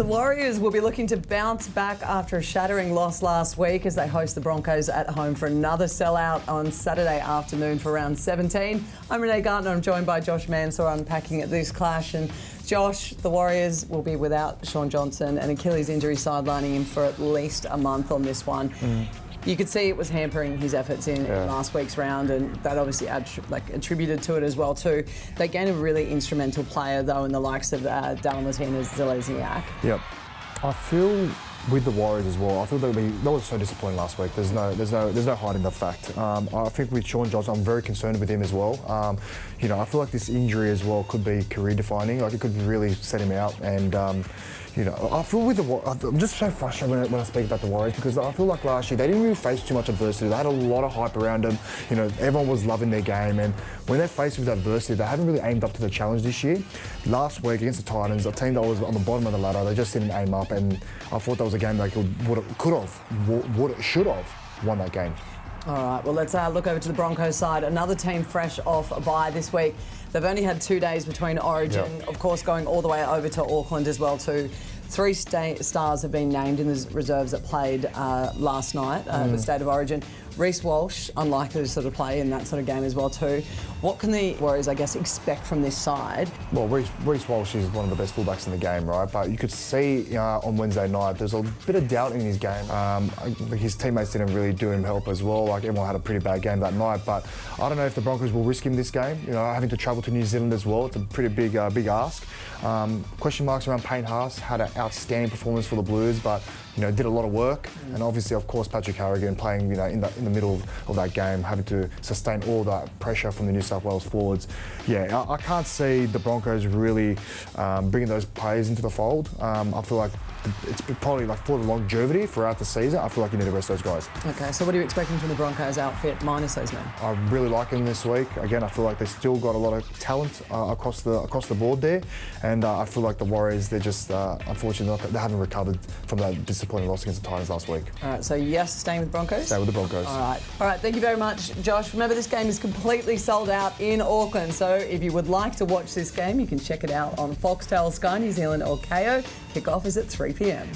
The Warriors will be looking to bounce back after a shattering loss last week as they host the Broncos at home for another sellout on Saturday afternoon for round 17. I'm Renee Gartner. I'm joined by Josh Mansour unpacking this clash. And Josh, the Warriors will be without Shaun Johnson, and Achilles injury sidelining him for at least a month on this one. You could see it was hampering his efforts in last week's round, and that obviously attributed to it as well too. They gained a really instrumental player though in the likes of Dallin Watene-Zelezniak. Yep. I feel with the Warriors as well, I feel that was so disappointing last week. There's no hiding the fact. I think with Shaun Johnson, I'm very concerned with him as well. I feel like this injury as well could be career defining. Like it could really set him out. And I feel with I'm just so frustrated when I speak about the Warriors, because I feel like last year they didn't really face too much adversity. They had a lot of hype around them. Everyone was loving their game, and when they're faced with adversity, they haven't really aimed up to the challenge this year. Last week against the Titans, a team that was on the bottom of the ladder, they just didn't aim up, and I thought that was a game they should have won that game. All right, well, let's look over to the Broncos side. Another team fresh off a bye this week. They've only had 2 days between Origin, of course, going all the way over to Auckland as well too. 3 stars have been named in the reserves that played last night, the State of Origin. Reece Walsh, unlikely to sort of play in that sort of game as well too. What can the Warriors, I guess, expect from this side? Well, Reece Walsh is one of the best fullbacks in the game, right? But you could see on Wednesday night, there's a bit of doubt in his game. His teammates didn't really do him help as well. Like everyone had a pretty bad game that night. But I don't know if the Broncos will risk him this game. Having to travel to New Zealand as well, it's a pretty big ask. Question marks around Payne Haas. Had an outstanding performance for the Blues, but did a lot of work. And obviously, of course, Patrick Harrigan playing in the middle of that game, having to sustain all that pressure from the New South Wales forwards. Yeah, I can't see the Broncos really bringing those players into the fold. I feel like it's probably like for the longevity throughout the season, I feel like you need to rest those guys. Okay, so what are you expecting from the Broncos outfit minus those men? I really like them this week. Again, I feel like they still got a lot of talent across the board there, and I feel like the Warriors, they're just unfortunately they haven't recovered from that disappointing loss against the Titans last week. All right, so yes, staying with Broncos? Stay with the Broncos. All right, thank you very much, Josh. Remember, this game is completely sold out in Auckland, so if you would like to watch this game, you can check it out on Foxtel, Sky New Zealand or Kayo. Kick-off is at 3 p.m.